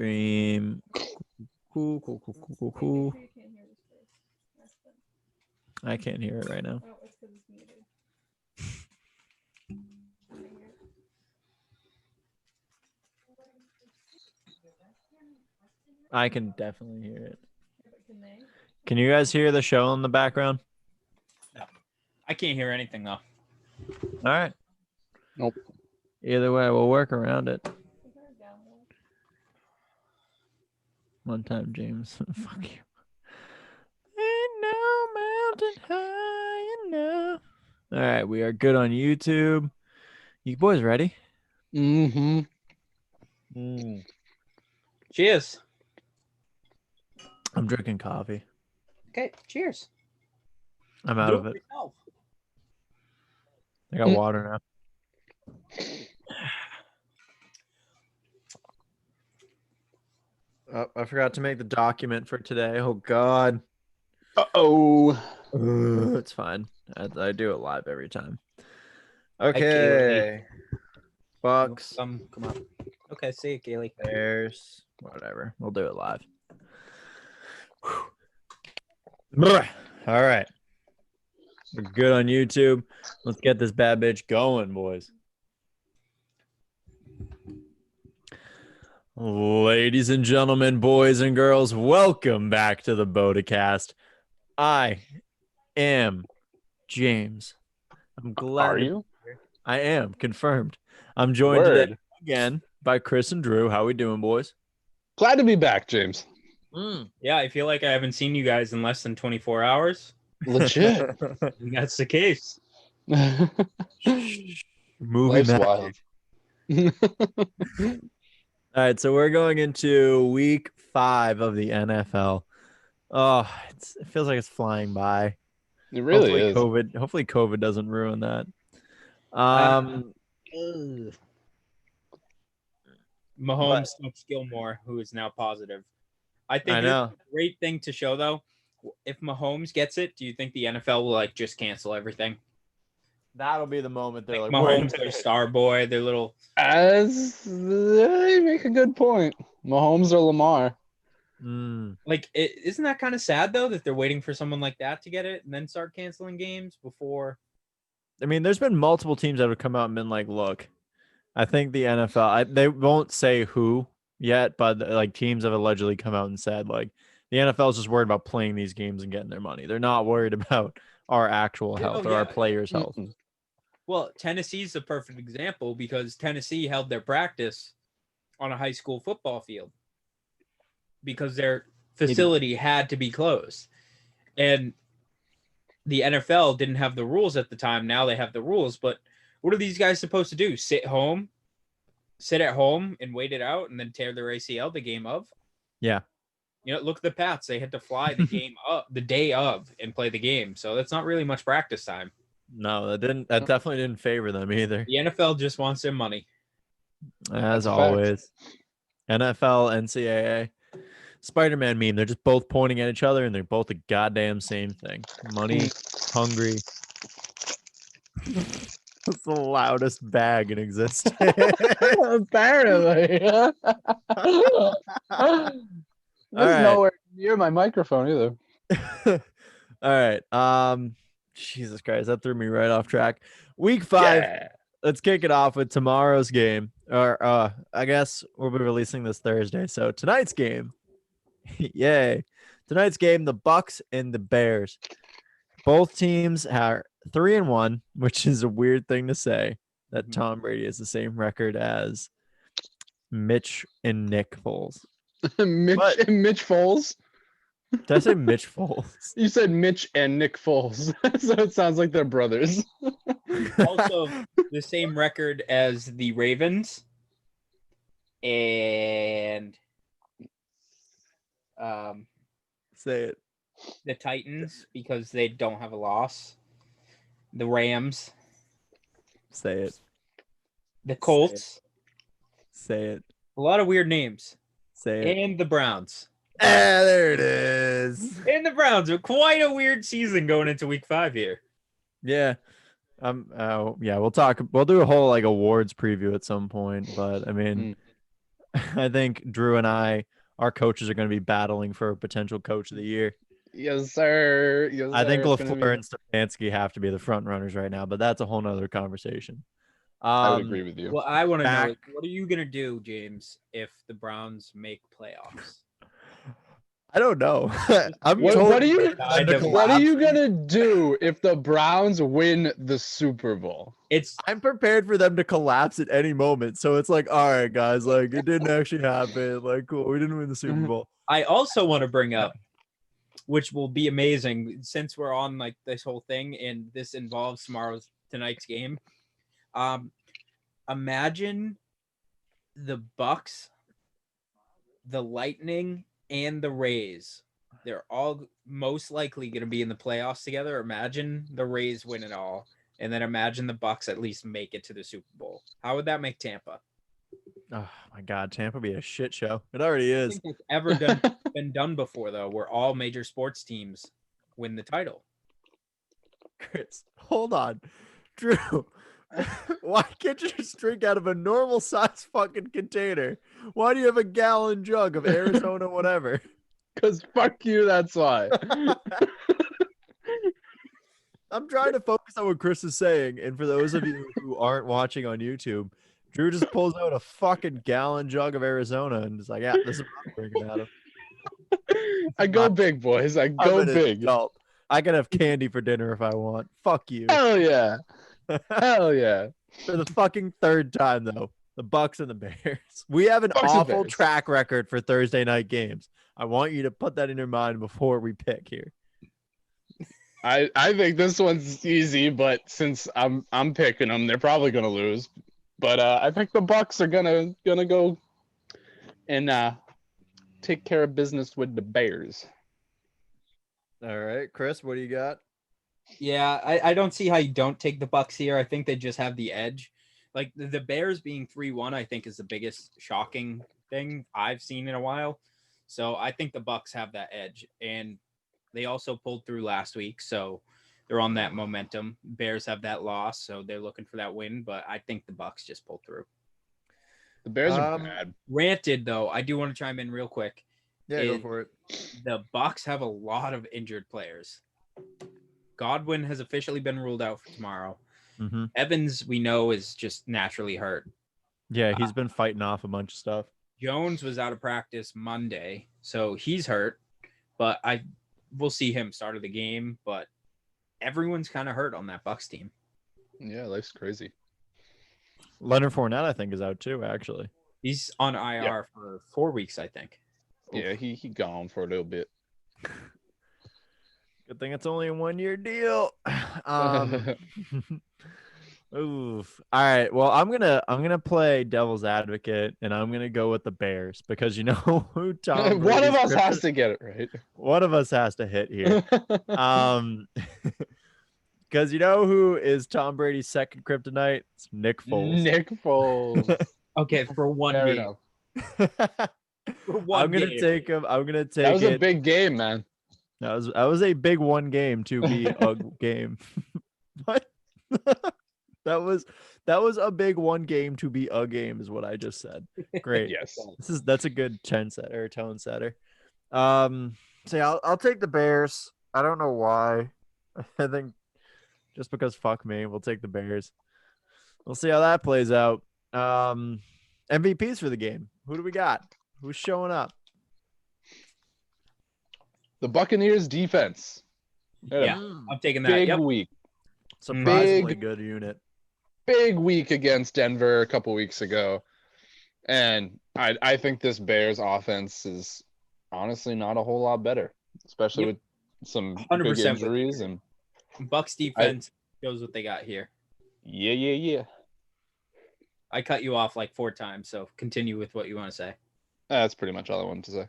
stream. Cool. I can't hear it right now. Oh, it's because it's muted. I can definitely hear it. Can they? Can you guys hear the show in the background? No. I can't hear anything, though. All right. Nope. Either way, we'll work around it. One time, James. Fuck you. Ain't no mountain high enough. All right, we are good on YouTube. You boys ready? Mm-hmm. Cheers. I'm drinking coffee. Okay, cheers. I'm out of it. Yourself. I got water now. Oh, I forgot to make the document for today. Oh, God. Uh-oh. It's fine. I do it live every time. Okay. Bucks. Come up. Okay, see it, Kaylee. Bears. Whatever. We'll do it live. All right. We're good on YouTube. Let's get this bad bitch going, boys. Ladies and gentlemen, boys and girls, welcome back to the BOTA Cast. I am James. I'm glad. Are you? I am confirmed. I'm joined today again by Chris and Drew. How we doing, boys? Glad to be back, James. Yeah, I feel like I haven't seen you guys in less than 24 hours. Legit. That's the case. Movie Life's wild. All right, so we're going into week 5 of the NFL. Oh, it feels like it's flying by. It really is. Hopefully COVID doesn't ruin that. Mahomes stops Gilmore, who is now positive. I think it's a great thing to show, though. If Mahomes gets it, do you think the NFL will just cancel everything? That'll be the moment they're like Mahomes, their star boy, their little. As they make a good point. Mahomes or Lamar. Isn't that kind of sad though that they're waiting for someone like that to get it and then start canceling games before? I mean, there's been multiple teams that have come out and been like, "Look, I think the NFL." They won't say who yet, but teams have allegedly come out and said the NFL is just worried about playing these games and getting their money. They're not worried about our actual health or our players' health. Well, Tennessee's a perfect example because Tennessee held their practice on a high school football field because their facility had to be closed. And the NFL didn't have the rules at the time. Now they have the rules. But what are these guys supposed to do? Sit at home and wait it out and then tear their ACL the game of? Yeah. Look at the Pats. They had to fly the game up the day of and play the game. So that's not really much practice time. No, that definitely didn't favor them either. The NFL just wants their money. As always. NFL, NCAA. Spider-Man meme. They're just both pointing at each other and they're both the goddamn same thing. Money, hungry. It's the loudest bag in existence. Apparently. There's nowhere near my microphone either. All right. Jesus Christ, that threw me right off track. Week 5. Yeah. Let's kick it off with tomorrow's game. Or I guess we'll be releasing this Thursday. So tonight's game. Yay. Tonight's game, the Bucks and the Bears. Both teams are 3-1, which is a weird thing to say, that Tom Brady has the same record as Mitch and Nick Foles. Mitch Foles? Did I say Mitch Foles? You said Mitch and Nick Foles, so it sounds like they're brothers. Also, the same record as the Ravens and say it. The Titans, because they don't have a loss. The Rams. Say it. The Colts. Say it. A lot of weird names. Say it. And the Browns. There it is. And the Browns are quite a weird season going into week 5 here. Yeah. Yeah, we'll do a whole awards preview at some point, but I mean, I think Drew and our coaches are going to be battling for potential coach of the year. Yes, sir. Yes, I think sir. It's gonna LaFleur be- and Stefanski have to be the front runners right now, but that's a whole nother conversation. I would agree with you. What I want to know is, back- what are you gonna do, James, if the Browns make playoffs? I don't know. I'm What, totally what are you prepared for them to what are you collapse. gonna do if the Browns win the Super Bowl? It's I'm prepared for them to collapse at any moment. So it's like, all right, guys, like it didn't actually happen. Like, cool, we didn't win the Super Bowl. I also want to bring up, which will be amazing since we're on like this whole thing and this involves tonight's game. Imagine the Bucks, the Lightning, and the Rays. They're all most likely going to be in the playoffs together. Imagine the Rays win it all, and then imagine the Bucks at least make it to the Super Bowl. How would that make Tampa? Oh my God, Tampa be a shit show. It already I is. think it's ever been done before, though, where all major sports teams win the title. Chris, hold on. Drew, why can't you just drink out of a normal size fucking container? Why do you have a gallon jug of Arizona whatever? Because fuck you, that's why. I'm trying to focus on what Chris is saying. And for those of you who aren't watching on YouTube, Drew just pulls out a fucking gallon jug of Arizona and is like, yeah, this is what I'm drinking out of. I go big, boys. I I'm go an big. adult. I can have candy for dinner if I want. Fuck you. Hell yeah. Hell yeah. For the fucking third time, though, the Bucks and the Bears. We have an Bucks and awful Bears. track record for Thursday night games. I want you to put that in your mind before we pick here. I think this one's easy, but since I'm picking them, they're probably gonna lose. But I think the Bucks are gonna go and take care of business with the Bears. All right, Chris, what do you got? Yeah, I don't see how you don't take the Bucks here. I think they just have the edge. Like the Bears being 3-1, I think is the biggest shocking thing I've seen in a while. So I think the Bucks have that edge, and they also pulled through last week, so they're on that momentum. Bears have that loss, so they're looking for that win, but I think the Bucks just pulled through. The Bears are bad. Granted, though, I do want to chime in real quick. Yeah, go for it. The Bucks have a lot of injured players. Godwin has officially been ruled out for tomorrow. Mm-hmm. Evans, we know, is just naturally hurt. Yeah, he's been fighting off a bunch of stuff. Jones was out of practice Monday, so he's hurt, but we'll see him start of the game, but everyone's kind of hurt on that Bucks team. Yeah, life's crazy. Leonard Fournette, I think, is out too, actually. He's on IR for 4 weeks, I think. Yeah, he gone for a little bit. Good thing it's only a 1-year deal. Oof. All right. Well, I'm gonna play devil's advocate, and I'm gonna go with the Bears because you know who Tom. One of Brady's us kryptonite- has to get it right. One of us has to hit here. Because you know who is Tom Brady's second kryptonite? It's Nick Foles. Nick Foles. Okay, for one Fair game. enough. For one I'm gonna game. take him. I'm gonna take That was it. a big game, man. That was a big one game to be a game. What? That was a big one game to be a game is what I just said. Great. Yes. That's a good tone setter. So yeah, I'll take the Bears. I don't know why. I think just because fuck me, we'll take the Bears. We'll see how that plays out. MVPs for the game. Who do we got? Who's showing up? The Buccaneers defense. They had a Yeah, I'm taking that. Big Yep. week. Surprisingly Big- good unit. Big week against Denver a couple weeks ago. And I think this Bears offense is honestly not a whole lot better, especially Yep. with some 100% big with you. injuries. And Bucks defense shows what they got here. yeah. I cut you off like 4 times, so continue with what you want to say. That's pretty much all I wanted to say.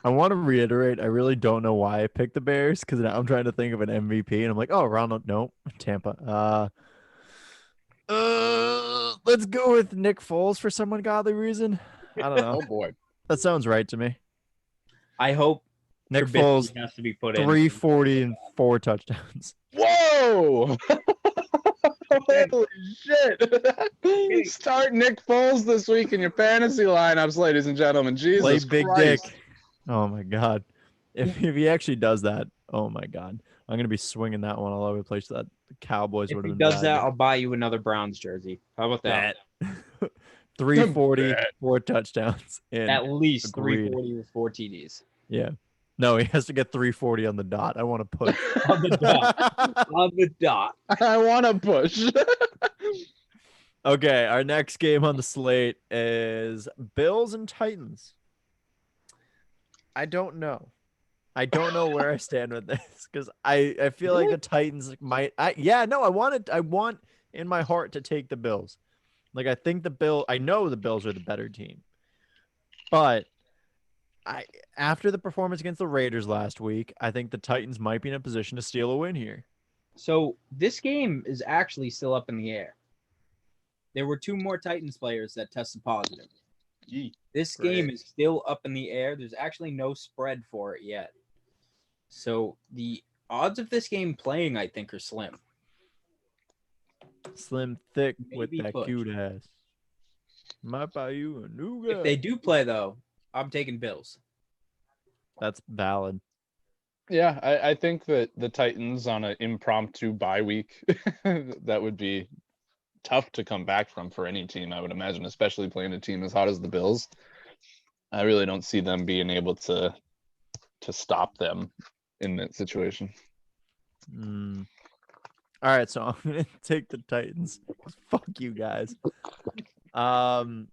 I want to reiterate, I really don't know why I picked the Bears because now I'm trying to think of an MVP and I'm like, oh, Ronald, no, Tampa. Let's go with Nick Foles for some ungodly reason. I don't know. Oh boy. That sounds right to me. I hope Nick Trubisky Foles, has to be put in. 340 and 4 touchdowns. Whoa! Holy shit. Start Nick Foles this week in your fantasy lineups, ladies and gentlemen. Jesus Play Big Christ. Dick. Oh my God. If he actually does that, oh my God. I'm going to be swinging that one all over the place. That the Cowboys If would he have been does bad. that, I'll buy you another Browns jersey. How about that? Bet. 340, Bet. 4 touchdowns. And At least agreed. 340 with 4 TDs. Yeah. No, he has to get 340 on the dot. I want to push. On the dot. On the dot. I want to push. Okay, our next game on the slate is Bills and Titans. I don't know. I don't know where I stand with this because I feel like the Titans might. I want in my heart to take the Bills. Like I think I know the Bills are the better team, but after the performance against the Raiders last week, I think the Titans might be in a position to steal a win here. So this game is actually still up in the air. There were 2 more Titans players that tested positive. This game is still up in the air. There's actually no spread for it yet. So the odds of this game playing, I think, are slim. Slim thick with Maybe that push. cute ass. Might buy you a new guy. If they do play, though, I'm taking Bills. That's valid. Yeah, I think that the Titans on an impromptu bye week, that would be tough to come back from for any team, I would imagine, especially playing a team as hot as the Bills. I really don't see them being able to stop them in that situation. All right, so I'm gonna take the Titans. Fuck you guys. Ryan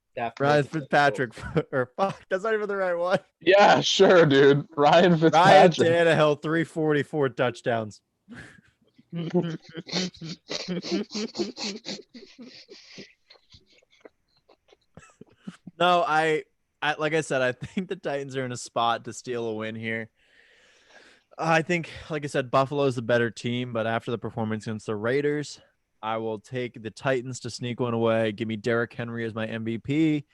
Fitzpatrick, or fuck, that's not even the right one. Yeah, sure, dude. Ryan Ryan Fitzpatrick. Tannehill, 344 touchdowns. No, I like I said, I think the Titans are in a spot to steal a win here. I think, like I said, Buffalo's the better team, but after the performance against the Raiders, I will take the Titans to sneak one away. Give me Derrick Henry as my MVP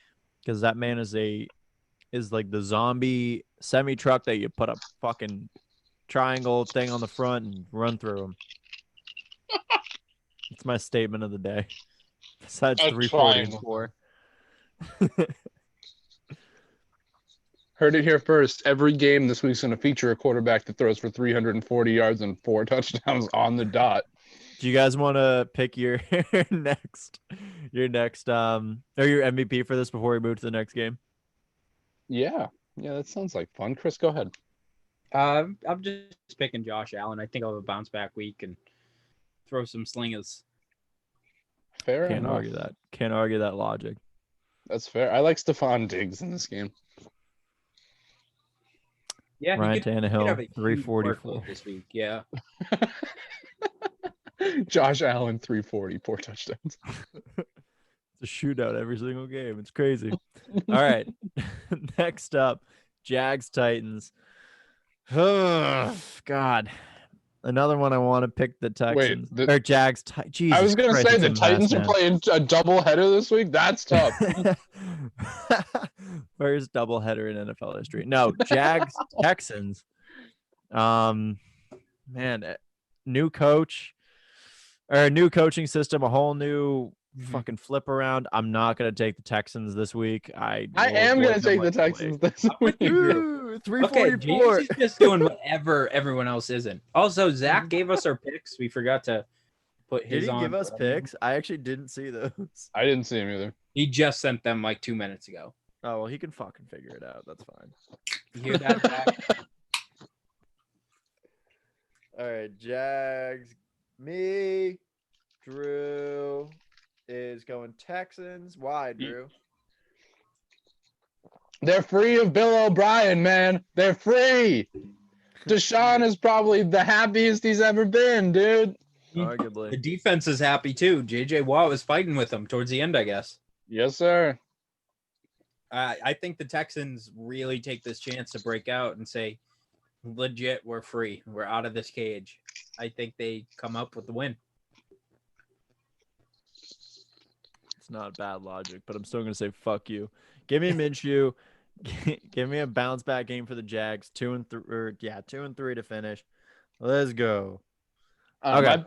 because that man is like the zombie semi truck that you put a fucking triangle thing on the front and run through him. It's my statement of the day. Besides A 344. Heard it here first. Every game this week's going to feature a quarterback that throws for 340 yards and 4 touchdowns on the dot. Do you guys want to pick your next or your MVP for this before we move to the next game? Yeah, that sounds like fun. Chris, go ahead. I'm just picking Josh Allen. I think I'll have a bounce back week and throw some slingers. Fair Can't enough. argue that. Can't argue that logic. That's fair. I like Stephon Diggs in this game. Yeah, Ryan he could have a Tannehill, huge 344. workload this week. Yeah. Josh Allen, 344 touchdowns. It's a shootout every single game. It's crazy. All right. Next up, Jags Titans. God. Another one I want to pick the Texans. Or Jags. Jesus I was going to Christ, say it's the a mess, Titans are man. playing a doubleheader this week. That's tough. First doubleheader in NFL history. No, Jags Texans. Man, new coach or new coaching system, a whole new fucking flip around. I'm not gonna take the Texans this week. I am going to take the Texans this week. 344. Okay, James is just doing whatever everyone else isn't. Also, Zach gave us our picks. We forgot to put his Did he on. give us picks? I actually didn't see those. I didn't see him either. He just sent them like 2 minutes ago. Oh well, he can fucking figure it out. That's fine. You hear that, Zach? All right, Jags. Me, Drew is going Texans. Why, Drew? They're free of Bill O'Brien, man. They're free. Deshaun is probably the happiest he's ever been, dude. The Arguably. defense is happy too. JJ Watt was fighting with them towards the end, I guess. Yes, sir. I think the Texans really take this chance to break out and say, legit, we're free. We're out of this cage. I think they come up with the win. It's not bad logic, but I'm still gonna say fuck you. Give me Minshew. Give me a bounce back game for the Jags. 2 and 3 to finish. Let's go. Okay.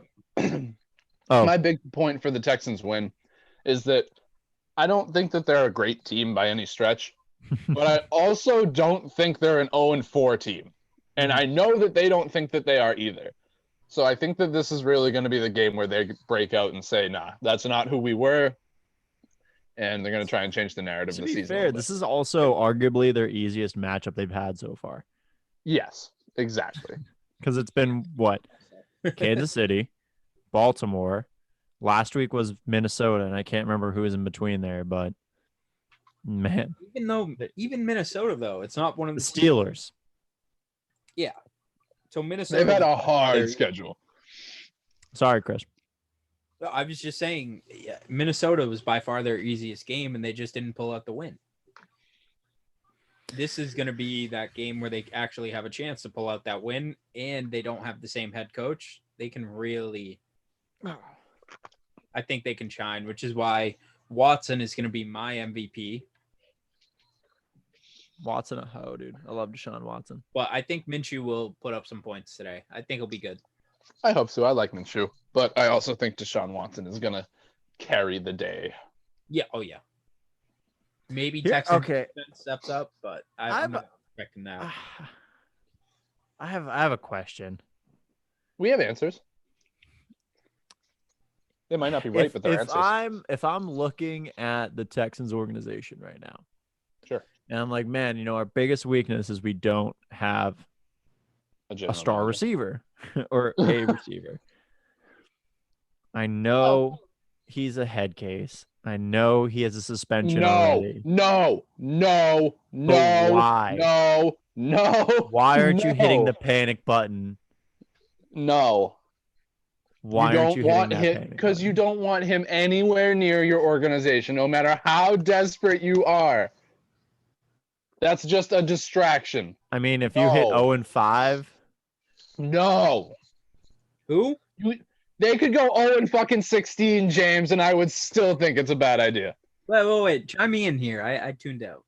Oh, My big point for the Texans win is that I don't think that they're a great team by any stretch, but I also don't think they're an 0-4 team. And I know that they don't think that they are either. So I think that this is really going to be the game where they break out and say, nah, that's not who we were. And they're going to try and change the narrative to of the be season. fair, this is also arguably their easiest matchup they've had so far. Yes, exactly. Because it's been what? Kansas City, Baltimore. Last week was Minnesota, and I can't remember who was in between there, but man. Even Minnesota, though, it's not one of The the Steelers. Yeah. So Minnesota. They've had a hard schedule. Sorry, Chris. I was just saying, Minnesota was by far their easiest game, and they just didn't pull out the win. This is going to be that game where they actually have a chance to pull out that win, and they don't have the same head coach. They can really, I think they can shine, which is why Watson is going to be my MVP. Watson a hoe, dude. I love Deshaun Watson. But I think Minshew will put up some points today. I think he'll be good. I hope so. I like Minshew, but I also think Deshaun Watson is going to carry the day. Yeah. Oh, yeah. Maybe Here- Texas okay. steps up, but I'm not expecting that. I have a question. We have answers. They might not be right, but they're answers. If I'm looking at the Texans organization right now, Sure. and I'm like, man, our biggest weakness is we don't have a star receiver or a receiver. I know he's a head case. I know he has a suspension already. No. Why? No. Why aren't you hitting the panic button? No. Why aren't you hitting that panic because button? you don't want him anywhere near your organization, no matter how desperate you are. That's just a distraction. I mean, if you hit 0-5, No. Who? They could go 0-16, James, and I would still think it's a bad idea. Wait. Chime me in here. I tuned out.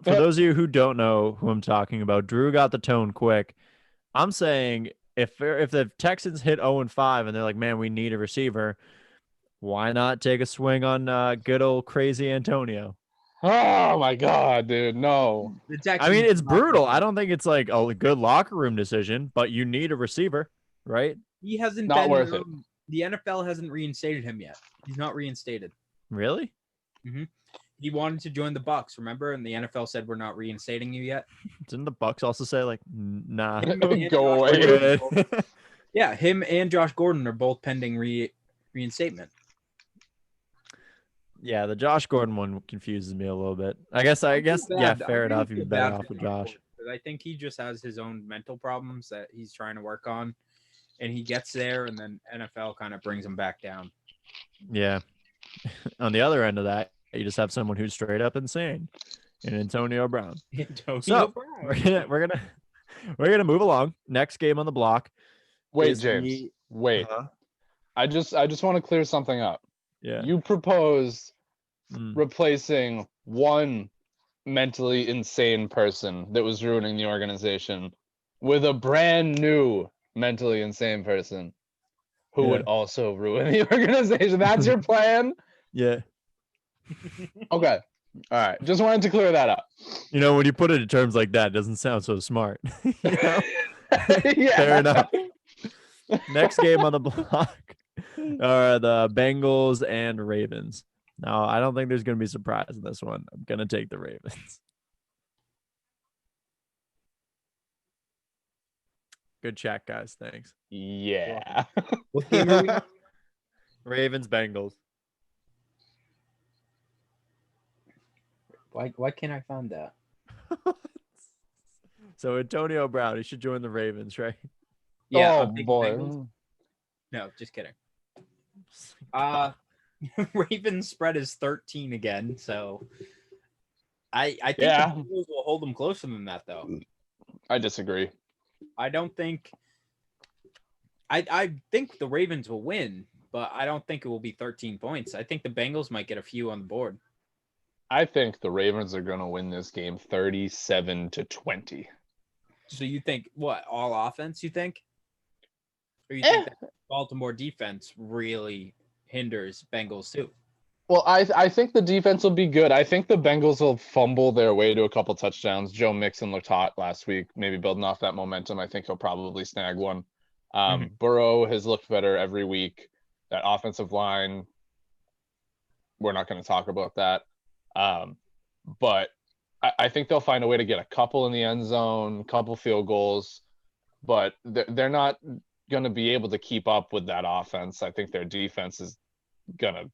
for those of you who don't know who I'm talking about, Drew got the tone quick. I'm saying if the Texans hit 0-5 and they're like, man, we need a receiver, why not take a swing on good old crazy Antonio? Oh my God, dude, no. I mean, it's brutal. I don't think it's like a good locker room decision, but you need a receiver, right? He hasn't Not been worth it. The NFL hasn't reinstated him yet. He's not reinstated. Really? He wanted to join the Bucks, remember? And the NFL said we're not reinstating you yet. Didn't the Bucks also say like, nah? Go away. Yeah, him and Josh Gordon are both pending reinstatement. Yeah, the Josh Gordon one confuses me a little bit. I guess, yeah, fair enough. You'd be better off with Josh. I think he just has his own mental problems that he's trying to work on, and he gets there, and then NFL kind of brings him back down. Yeah. On the other end of that, you just have someone who's straight up insane, and Antonio Brown. We're gonna move along. Next game on the block. Wait, James. Wait. I just want to clear something up. Yeah. You proposed replacing one mentally insane person that was ruining the organization with a brand new mentally insane person who would also ruin the organization. That's your plan? Yeah. Okay. All right. Just wanted to clear that up. When you put it in terms like that, it doesn't sound so smart. Yeah. Fair enough. Next game on the block are the Bengals and Ravens. Now, I don't think there's going to be a surprise in this one. I'm going to take the Ravens. Good chat, guys. Thanks. Yeah. What game are we? Ravens, Bengals. Why can't I find that? So Antonio Brown, he should join the Ravens, right? Yeah. Oh boy. No, just kidding. Ravens spread is 13 again, so I think the Bengals will hold them closer than that, though. I disagree. I don't think. I think the Ravens will win, but I don't think it will be 13 points. I think the Bengals might get a few on the board. I think the Ravens are going to win this game 37-20. So you think what? All offense? You think? Or you think that Baltimore defense really hinders Bengals too? Well, I think the defense will be good. I think the Bengals will fumble their way to a couple touchdowns. Joe Mixon looked hot last week, maybe building off that momentum. I think he'll probably snag one. Burrow has looked better every week. That offensive line, we're not going to talk about that. But I think they'll find a way to get a couple in the end zone, a couple field goals, but they're not going to be able to keep up with that offense. I think their defense is going to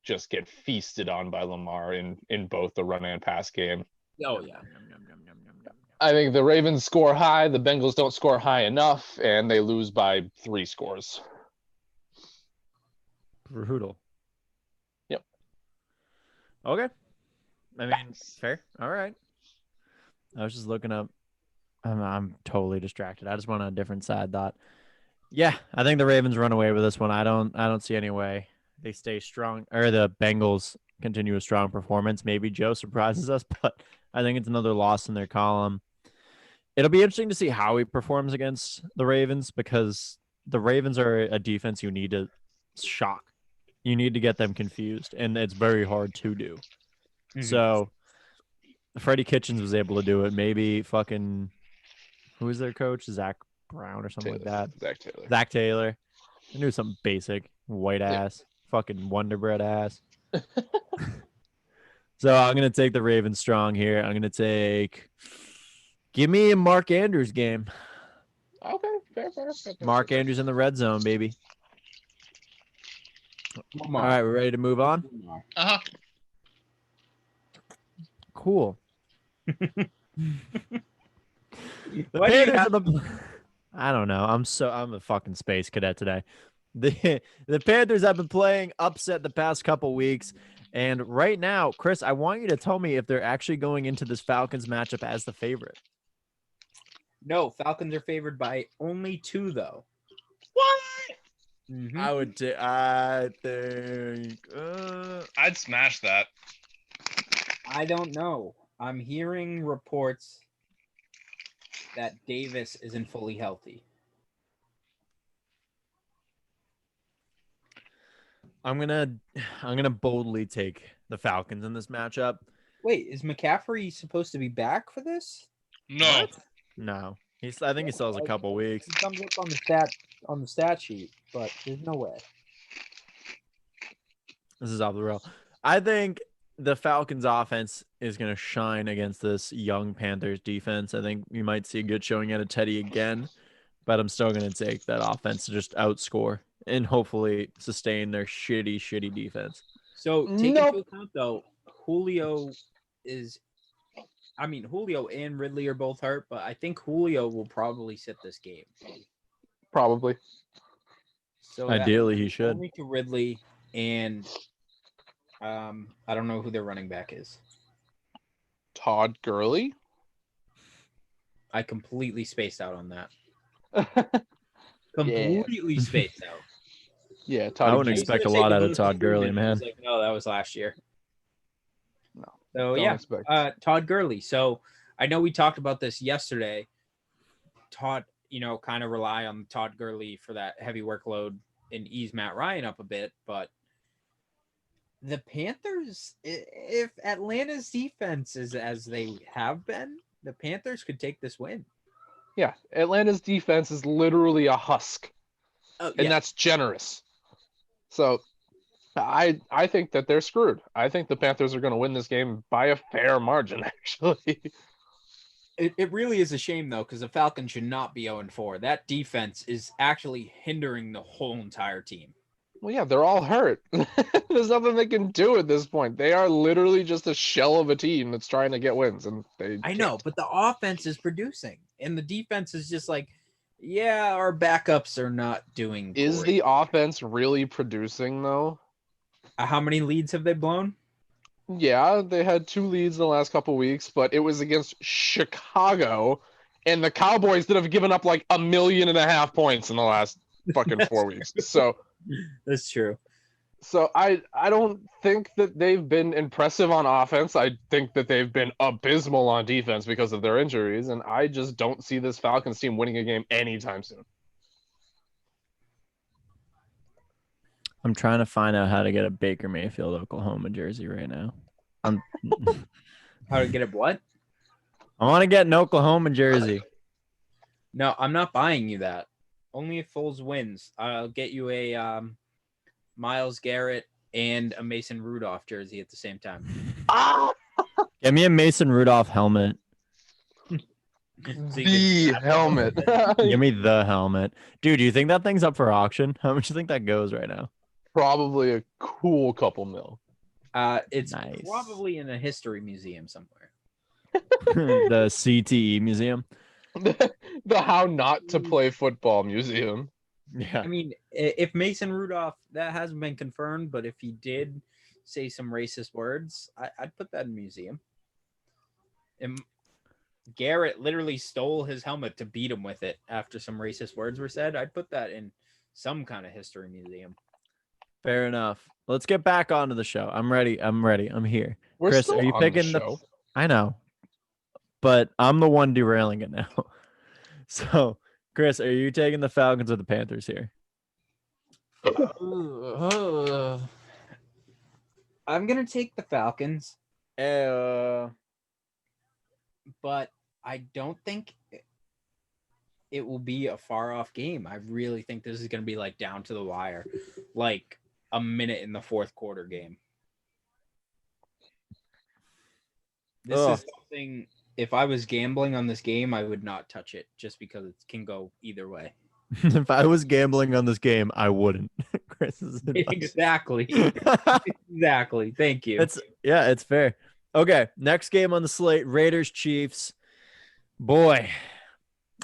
just get feasted on by Lamar in both the run and pass game. Oh yeah. I think the Ravens score high, the Bengals don't score high enough, and they lose by 3 scores. Brutal. Yep. Okay. I mean, fair. All right. I was just looking up. I'm totally distracted. I just went on a different side thought. Yeah, I think the Ravens run away with this one. I don't see any way. They stay strong, or the Bengals continue a strong performance. Maybe Joe surprises us, but I think it's another loss in their column. It'll be interesting to see how he performs against the Ravens, because the Ravens are a defense you need to shock. You need to get them confused, and it's very hard to do. So Freddie Kitchens was able to do it. Maybe fucking, who is their coach? Zach Brown or something like that. Zach Taylor. I knew something basic. White ass. Fucking Wonder Bread ass. So I'm going to take the Ravens strong here. I'm going to give me a Mark Andrews game. Okay, fair. Mark Andrews in the red zone, baby. All right, we're ready to move on? Uh-huh. Cool. The Why do you Panthers have- are the... I don't know. I'm a fucking space cadet today. The Panthers have been playing upset the past couple weeks. And right now, Chris, I want you to tell me if they're actually going into this Falcons matchup as the favorite. No, Falcons are favored by only 2, though. What? I think. I'd smash that. I don't know. I'm hearing reports that Davis isn't fully healthy. I'm gonna boldly take the Falcons in this matchup. Wait, is McCaffrey supposed to be back for this? No. What? No, I think he still has a couple weeks. He comes up on the stat sheet, but there's no way. This is off the rail. I think the Falcons offense is going to shine against this young Panthers defense. I think we might see a good showing out of Teddy again, but I'm still going to take that offense to just outscore and hopefully sustain their shitty defense. So take into account, though, Julio and Ridley are both hurt, but I think Julio will probably sit this game. Probably. So ideally he should. Only to Ridley and I don't know who their running back is. Todd Gurley? I completely spaced out on that. Completely spaced out. Yeah, Todd. I wouldn't expect a lot out of Todd Gurley, man. Like, no, that was last year. No. So yeah, Todd Gurley. So I know we talked about this yesterday. Todd, kind of rely on Todd Gurley for that heavy workload and ease Matt Ryan up a bit, but the Panthers, if Atlanta's defense is as they have been, the Panthers could take this win. Yeah, Atlanta's defense is literally a husk, and that's generous. So I think that they're screwed. I think the Panthers are going to win this game by a fair margin, actually. It really is a shame, though, because the Falcons should not be 0-4. That defense is actually hindering the whole entire team. Well, yeah, they're all hurt. There's nothing they can do at this point. They are literally just a shell of a team that's trying to get wins, and I know, but the offense is producing, and the defense is just like, yeah, our backups are not doing great. Is the offense really producing, though? How many leads have they blown? Yeah, they had 2 leads in the last couple weeks, but it was against Chicago and the Cowboys that have given up like 1.5 million points in the last fucking 4 weeks. So that's true. So I don't think that they've been impressive on offense. I think that they've been abysmal on defense because of their injuries, and I just don't see this Falcons team winning a game anytime soon. I'm trying to find out how to get a Baker Mayfield, Oklahoma jersey right now. I'm How to get it? What? I want to get an Oklahoma jersey. No, I'm not buying you that. Only if Foles wins. I'll get you a Myles Garrett and a Mason Rudolph jersey at the same time. Get me a Mason Rudolph helmet. So you The helmet. Give me the helmet. Dude, do you think that thing's up for auction? How much do you think that goes right now? Probably a cool couple mil. It's Nice. probably in a history museum somewhere. The CTE museum. The how not to play football museum. Yeah. I mean, if Mason Rudolph, that hasn't been confirmed, but if he did say some racist words, I'd put that in a museum. And Garrett literally stole his helmet to beat him with it after some racist words were said. I'd put that in some kind of history museum. Fair enough. Let's get back onto the show. I'm ready. I'm here. We're Chris, still are you on picking the show. I know. But I'm the one derailing it now. So, Chris, are you taking the Falcons or the Panthers here? I'm going to take the Falcons, but I don't think it will be a far off game. I really think this is going to be like down to the wire, like a minute in the fourth quarter game. This is something, if I was gambling on this game, I would not touch it just because it can go either way. If I was gambling on this game, I wouldn't. Chris's Exactly. Exactly. Thank you. It's fair. Okay, next game on the slate, Raiders Chiefs. Boy,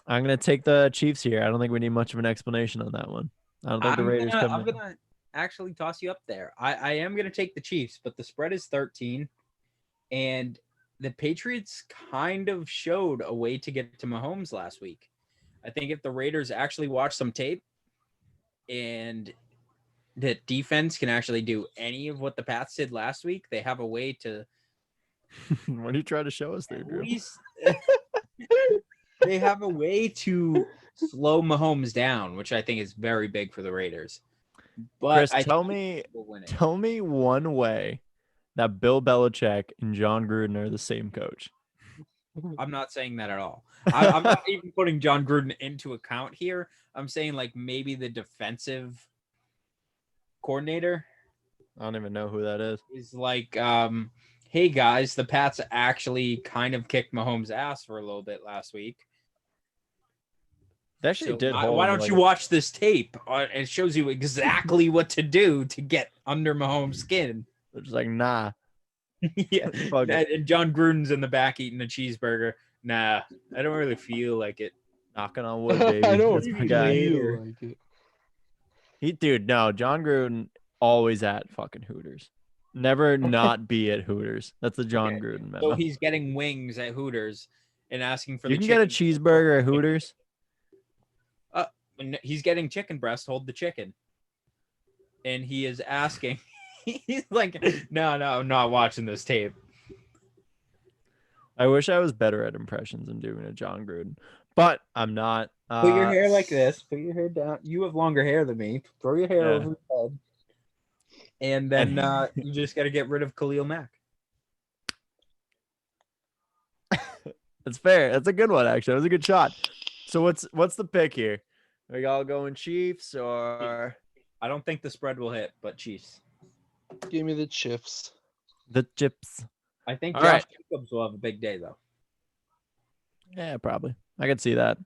I'm gonna take the Chiefs here. I don't think we need much of an explanation on that one. I don't think the Raiders come. I'm gonna actually toss you up there. I am gonna take the Chiefs, but the spread is 13, and the Patriots kind of showed a way to get to Mahomes last week. I think if the Raiders actually watch some tape and the defense can actually do any of what the Pats did last week, they have a way to. What are you trying to show us there, Drew? At least they have a way to slow Mahomes down, which I think is very big for the Raiders. But Chris, tell me one way that Bill Belichick and John Gruden are the same coach. I'm not saying that at all. I'm not even putting John Gruden into account here. I'm saying like maybe the defensive coordinator. I don't even know who that is. Is like, hey guys, the Pats actually kind of kicked Mahomes' ass for a little bit last week. They actually did. Why don't you watch this tape? It shows you exactly what to do to get under Mahomes' skin. They're just like, nah. Yeah. And John Gruden's in the back eating a cheeseburger. Nah, I don't really feel like it. Knocking on wood, baby. I don't That's my guy. feel like it. Dude, no, John Gruden always at fucking Hooters. Never not be at Hooters. That's the John Gruden memo. So he's getting wings at Hooters and asking for you can get a cheeseburger at Hooters. He's getting chicken breast. Hold the chicken. And he is asking. He's like, no, I'm not watching this tape. I wish I was better at impressions and doing a John Gruden, but I'm not. Put your hair like this. Put your hair down. You have longer hair than me. Throw your hair over your head. And then you just got to get rid of Khalil Mack. That's fair. That's a good one, actually. That was a good shot. So what's the pick here? Are y'all going Chiefs or? I don't think the spread will hit, but Chiefs. Give me the Chiefs. The chips. I think Josh Jacobs will have a big day, though. Yeah, probably. I could see that.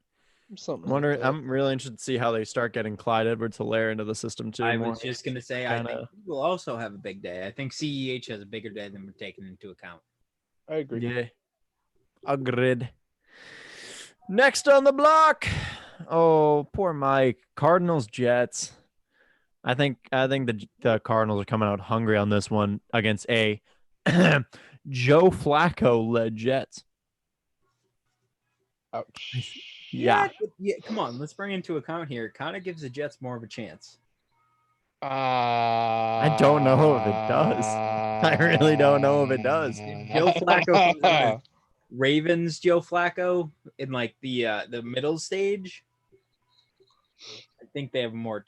I'm really interested to see how they start getting Clyde Edwards-Helaire into the system too. I was just gonna say, I think he will also have a big day. I think CEH has a bigger day than we're taking into account. I agree. Yeah, agreed. Next on the block. Oh, poor Mike. Cardinals Jets. I think the Cardinals are coming out hungry on this one against a Joe Flacco led Jets. Ouch. Yeah. Come on, let's bring into account here. It kind of gives the Jets more of a chance. I don't know if it does. I really don't know if it does. Joe Flacco, Ravens, Joe Flacco in like the middle stage. I think they have more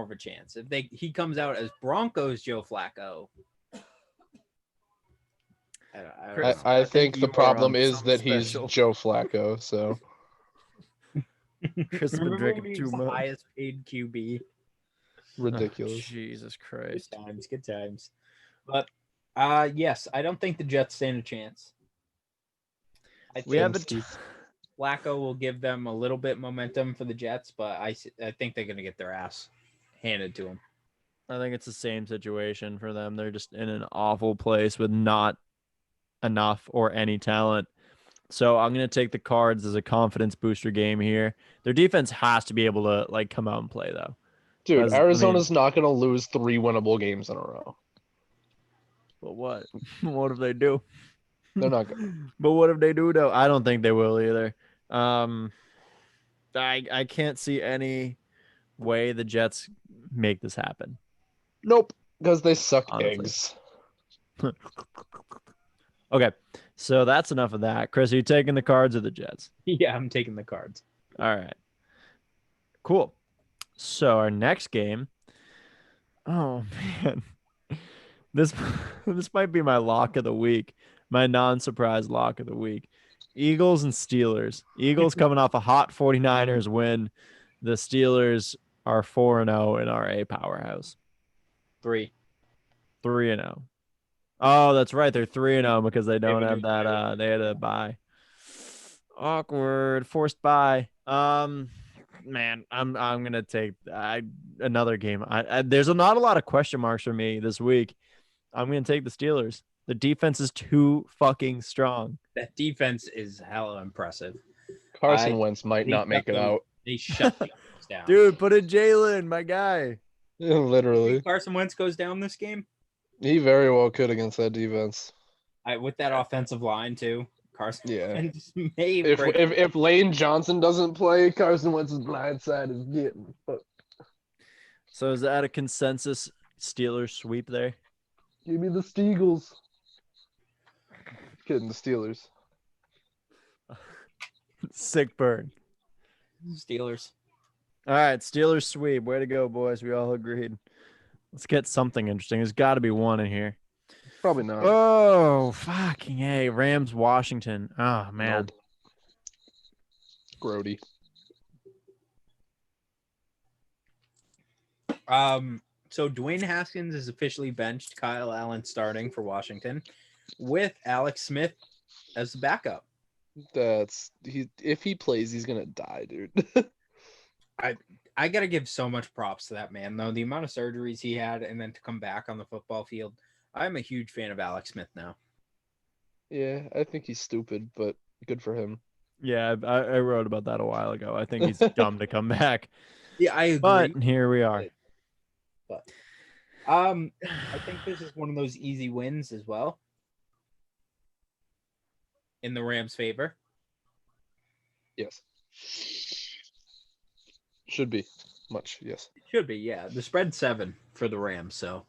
of a chance. If he comes out as Broncos Joe Flacco. I think the you are problem on is some that he's special. Joe Flacco. So Chris has been Remember drinking when he too was the much. highest paid QB? ridiculous. Jesus Good Christ. times, good times. But yes, I don't think the Jets stand a chance. I We have think Flacco will give them a little bit momentum for the Jets, but I think they're going to get their ass handed to them. I think it's the same situation for them. They're just in an awful place with not enough or any talent. So I'm going to take the Cards as a confidence booster game here. Their defense has to be able to like come out and play though. Dude, 'Cause, I Arizona's mean, not going to lose 3 winnable games in a row. but what? What if they do? They're not good. But what if they do though? I don't think they will either. I can't see any way the Jets make this happen. Nope, because they suck Honestly. eggs. Okay, so that's enough of that. Chris, are you taking the Cards or the Jets? Yeah, I'm taking the Cards. All right. Cool. So our next game. Oh man. This this might be my lock of the week. My non-surprise lock of the week. Eagles and Steelers. Eagles coming off a hot 49ers win. The Steelers are 4-0 in our A powerhouse. 3. 3-0. Oh, that's right. They're 3-0 because they don't a have new that bye they had a bye. Awkward. Forced bye. Man, I'm gonna take another game. There's not a lot of question marks for me this week. I'm gonna take the Steelers. The defense is too fucking strong. That defense is hella impressive. Carson Wentz might not make it out. They shut the offense down. Dude, put in Jalen, my guy. Yeah, You literally. think Carson Wentz goes down this game? He very well could against that defense. With that offensive line too. Carson Yeah. Wentz may If break. if Lane Johnson doesn't play, Carson Wentz's blind side is getting fucked. So is that a consensus Steelers sweep there? Give me the Steagles. Kidding, the Steelers. Sick burn. Steelers. All right, Steelers sweep. Way to go, boys. We all agreed. Let's get something interesting. There's got to be one in here. Probably not. Oh, fucking A. Rams, Washington. Oh, man. Nope. Grody. So Dwayne Haskins is officially benched. Kyle Allen starting for Washington with Alex Smith as the backup. If he plays, he's gonna die, dude. I gotta give so much props to that man, though. The amount of surgeries he had and then to come back on the football field. I'm a huge fan of Alex Smith now. Yeah, I think he's stupid, but good for him. Yeah, I wrote about that a while ago. I think he's dumb to come back. Yeah, I agree. But here we are. But I think this is one of those easy wins as well. In the Rams' favor. Yes. Should be. Much, yes. It should be, yeah. The spread's 7 for the Rams, so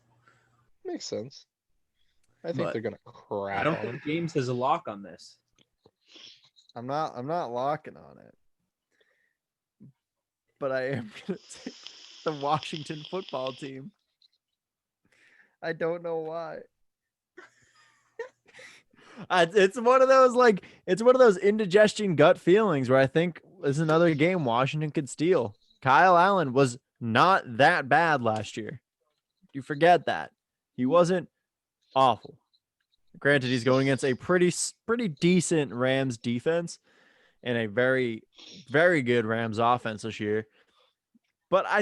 Makes sense. I think they're gonna crap I don't on think him. James has a lock on this. I'm not locking on it. But I am gonna take the Washington football team. I don't know why. It's one of those indigestion gut feelings where I think this is another game Washington could steal. Kyle Allen was not that bad last year. You forget that. He wasn't awful. Granted, he's going against a pretty decent Rams defense and a very, very good Rams offense this year. But I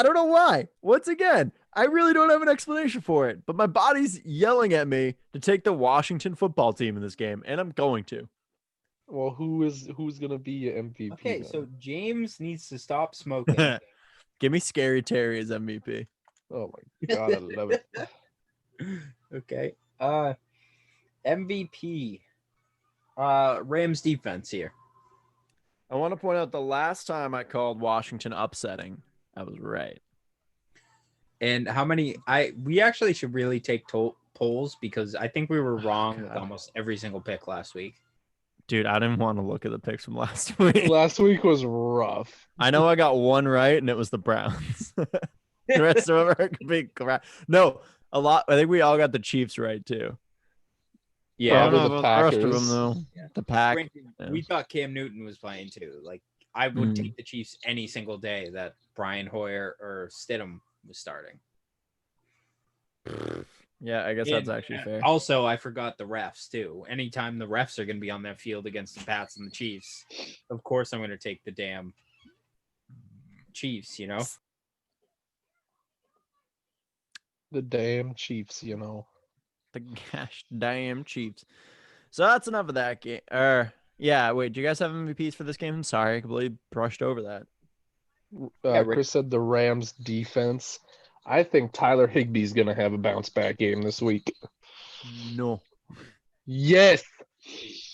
don't know why. Once again, I really don't have an explanation for it. But my body's yelling at me to take the Washington football team in this game, and I'm going to. Well, who's gonna be your MVP? Okay, then? so James needs to stop smoking. Give me Scary Terry as MVP. Oh my god, I love it. Okay. MVP. Rams defense here. I want to point out the last time I called Washington upsetting, I was right. And how many we actually should really take polls because I think we were wrong with God. almost every single pick last week. Dude, I didn't want to look at the picks from last week. Last week was rough. I know I got one right, and it was the Browns. The rest of them are complete crap. No, a lot. I think we all got the Chiefs right too. Yeah, Probably I don't the know about the rest of them Packers. though. Yeah. The Pack. granted, Yeah. we thought Cam Newton was playing too. Like I would Mm. take the Chiefs any single day that Brian Hoyer or Stidham was starting. Yeah, I guess that's And actually fair. Also, I forgot the refs too. Anytime the refs are going to be on that field against the Pats and the Chiefs, of course I'm going to take the damn Chiefs. You know. The damn Chiefs, you know. The gosh damn Chiefs. So that's enough of that game. Yeah, wait, do you guys have MVPs for this game? I'm sorry, I completely brushed over that. Yeah, Rick. Chris said the Rams defense. I think Tyler Higbee's going to have a bounce back game this week. No. Yes.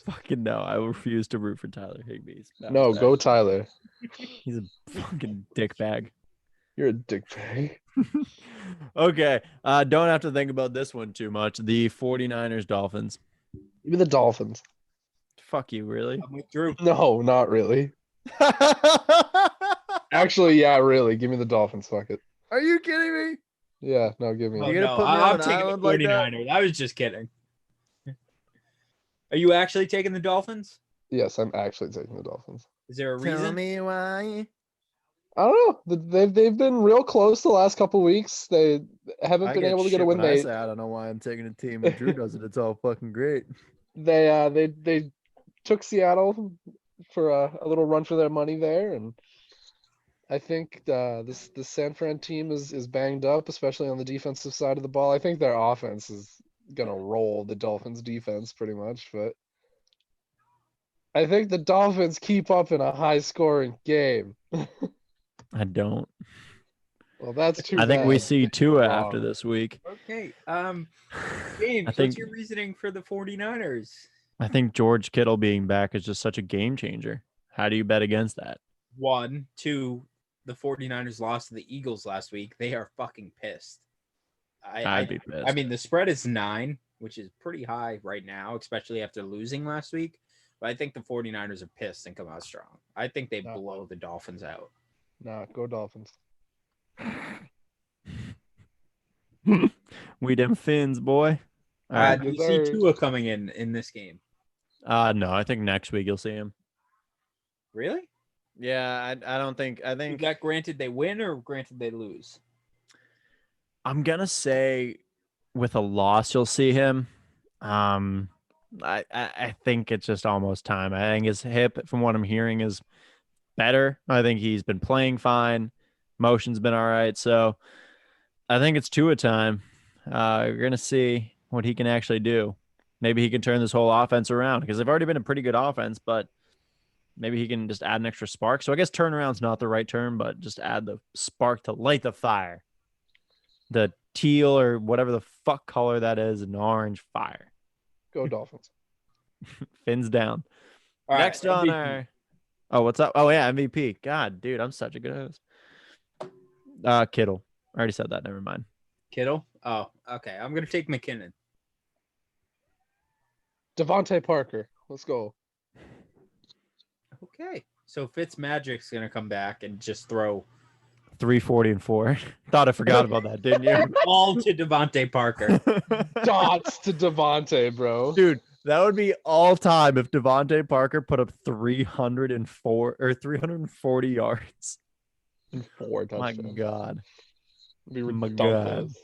Fucking no. I refuse to root for Tyler Higbee's. No, go Tyler. He's a fucking dickbag. You're a dickbag. Okay. Don't have to think about this one too much. The 49ers Dolphins. Give me the Dolphins. Fuck you, really? I'm with Drew. No, not really. Actually, yeah, really. Give me the Dolphins. Fuck it. Are you kidding me? Yeah, no, give me Oh, You it. gonna no, put me on I'm an taking island the like that? 49ers. I was just kidding. Are you actually taking the Dolphins? Yes, I'm actually taking the Dolphins. Is there a Tell reason? me why. I don't know. They've been real close the last couple weeks. They haven't been able to get a win. I don't know why I'm taking a team. If Drew does it, it's all fucking great. They took Seattle for a little run for their money there, and I think this San Fran team is banged up, especially on the defensive side of the ball. I think their offense is gonna roll the Dolphins' defense pretty much, but I think the Dolphins keep up in a high-scoring game. I don't. Well, that's too I think we bad. see Tua after this week. Okay. James, I think- what's your reasoning for the 49ers? I think George Kittle being back is just such a game changer. How do you bet against that? 1, 2, the 49ers lost to the Eagles last week. They are fucking pissed. I'd be pissed. I mean, the spread is 9, which is pretty high right now, especially after losing last week. But I think the 49ers are pissed and come out strong. I think they No. blow the Dolphins out. Nah, go Dolphins. We them Finns, boy. All right. Do you Yes, see sir. Tua coming in this game? No, I think next week you'll see him. Really? Yeah, I don't think. I Is think that granted they win or granted they lose? I'm gonna say with a loss you'll see him. I think it's just almost time. I think his hip, from what I'm hearing, is better. I think he's been playing fine. Motion's been all right. So I think it's Tua time. You're gonna see what he can actually do. Maybe he can turn this whole offense around because they've already been a pretty good offense, but maybe he can just add an extra spark. So I guess turnaround's not the right term, but just add the spark to light the fire. The teal or whatever the fuck color that is, an orange fire. Go Dolphins. Fins down. All right, Next on MVP. our. Oh, what's up? Oh yeah, MVP. God, dude, I'm such a good host. Kittle. I already said that. Never mind. Kittle. Oh, okay. I'm gonna take McKinnon. Devontae Parker. Let's go. Okay. So Fitzmagic's gonna come back and just throw 340 and 4. Thought I forgot about that, didn't you? all to Devontae Parker. Dots to Devontae, bro. Dude, that would be all time if Devontae Parker put up 304 or 340 yards. 4 My touchdowns. God. Be My ridiculous.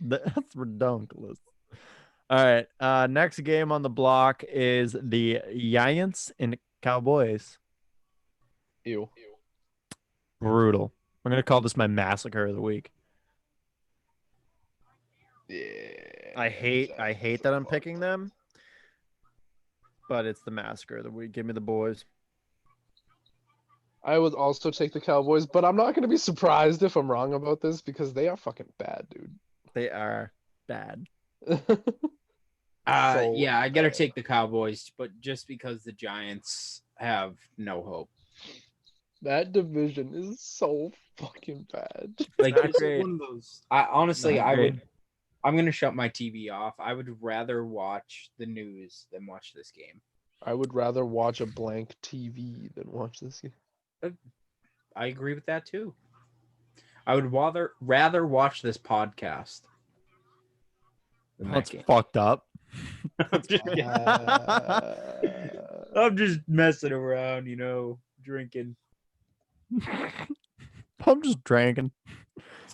That's ridiculous. All right. Next game on the block is the Giants and Cowboys. Ew. Brutal. I'm gonna call this my massacre of the week. Yeah. I hate that I'm picking them, but it's the massacre of the week. Give me the boys. I would also take the Cowboys, but I'm not going to be surprised if I'm wrong about this because they are fucking bad, They are bad. dude. So Yeah, I gotta take the Cowboys, but just because the Giants have no hope. That division is so fucking bad. Like Not this is great. one of those. Honestly, Not great. I'm gonna shut my TV off. I would rather watch the news than watch this game. I would rather watch a blank TV than watch this game. I agree with that too. I would rather watch this podcast than that That's game. fucked up. I'm just kidding. I'm just messing around, drinking. I'm just drinking.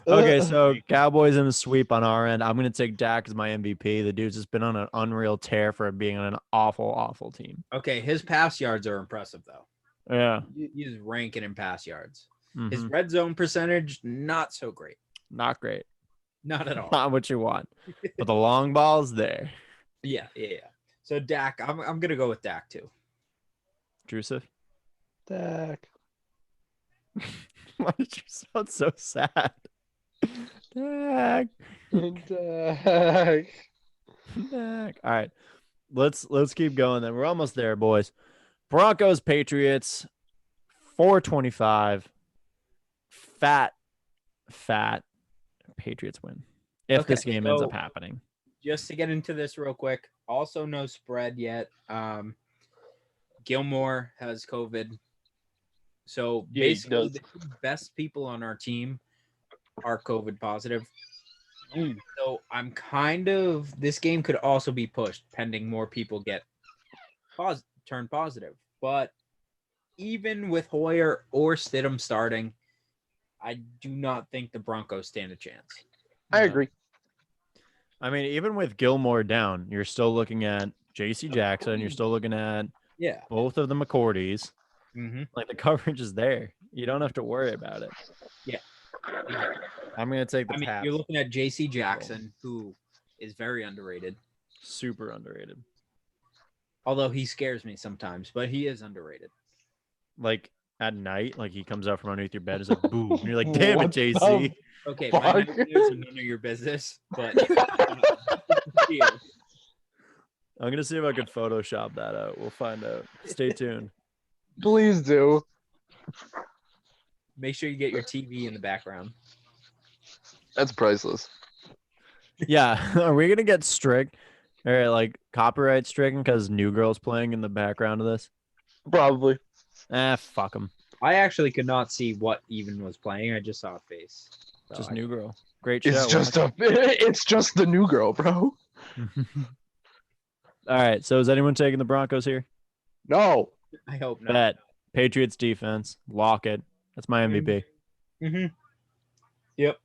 Okay, so Cowboys in a sweep on our end. I'm going to take Dak as my MVP. The dude's just been on an unreal tear for being on an awful, awful team. Okay, his pass yards are impressive though. Yeah. He's ranking in pass yards. Mhm. His red zone percentage, not so great. Not great. Not at all. Not what you want. But the long ball's there. Yeah. So Dak, I'm gonna go with Dak too. Joseph? Dak. Why did you sound so sad? Dak. Dak. Dak. All right. Let's keep going then. We're almost there, boys. Broncos, Patriots, 425. Fat Patriots win. If Okay, this game ends so- up happening. Just to get into this real quick, also no spread yet. Gilmore has COVID. So Yeah, he basically, does. the two best people on our team are COVID positive. So I'm this game could also be pushed pending more people get turn positive. But even with Hoyer or Stidham starting, I do not think the Broncos stand a chance. I No. agree. I mean, even with Gilmore down, you're still looking at J.C. Jackson. You're still looking at Yeah. both of the McCourties. Mm-hmm. Like, the coverage is there. You don't have to worry about it. Yeah. I'm going to take the I mean, Pats. you're looking at J.C. Jackson, who is very underrated. Super underrated. Although he scares me sometimes, but he is underrated. Like, at night, like, he comes out from underneath your bed. It's like, boom. And you're like, damn it, What J.C. the Okay, Fuck. my nightmares are none of your business, but yeah. I'm going to see if I could Photoshop that out. We'll find out. Stay tuned. Please do. Make sure you get your TV in the background. That's priceless. Yeah. Are we going to get strict or like copyright stricken because New Girl's playing in the background of this? Probably. Fuck them. I actually could not see what even was playing. I just saw a face. So Just I- New Girl. Great show. It's just the new girl, bro. All right. So is anyone taking the Broncos here? No. I hope not. Bet. Patriots defense. Lock it. That's my MVP. Mm-hmm. Yep.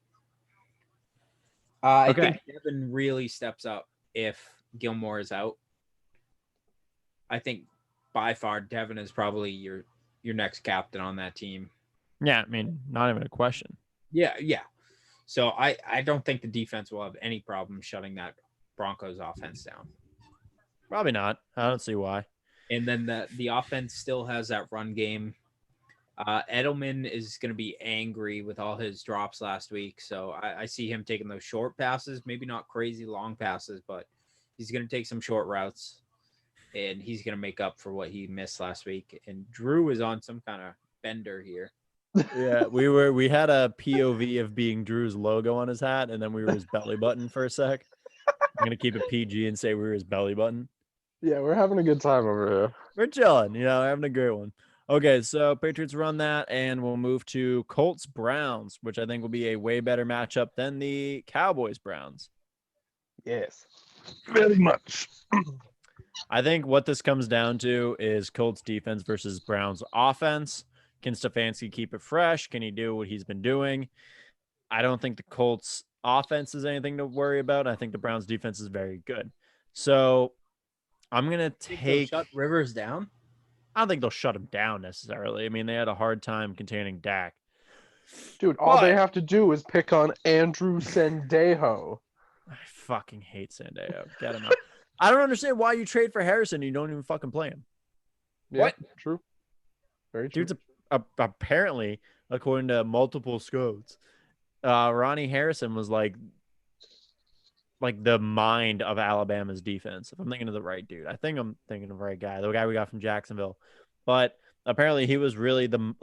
I Okay. think Devin really steps up if Gilmore is out. I think by far Devin is probably your next captain on that team. Yeah. I mean, not even a question. Yeah. So I don't think the defense will have any problem shutting that Broncos offense down. Probably not. I don't see why. And then the offense still has that run game. Edelman is going to be angry with all his drops last week. So I see him taking those short passes, maybe not crazy long passes, but he's going to take some short routes and he's going to make up for what he missed last week. And Drew is on some kind of bender here. Yeah, we had a POV of being Drew's logo on his hat, and then we were his belly button for a sec. I'm gonna keep it PG and say we were his belly button. Yeah, we're having a good time over here. We're chilling, having a great one. Okay, so Patriots run that, and we'll move to Colts Browns, which I think will be a way better matchup than the Cowboys Browns. Yes. Very much. I think what this comes down to is Colts defense versus Browns offense. Can Stefanski keep it fresh? Can he do what he's been doing? I don't think the Colts offense is anything to worry about. I think the Browns defense is very good. So I'm going to Think they'll take. shut Rivers down. I don't think they'll shut him down necessarily. I mean, they had a hard time containing Dak. Dude, all they But- have to do is pick on Andrew Sendejo. I fucking hate Sandejo. Get him out. I don't understand why you trade for Harrison and you don't even fucking play him. Yeah, What? True. Very true. Dude's apparently, according to multiple scopes, Ronnie Harrison was like the mind of Alabama's defense. If I'm thinking of the right dude, I think I'm thinking of the right guy, the guy we got from Jacksonville. But apparently, he was really the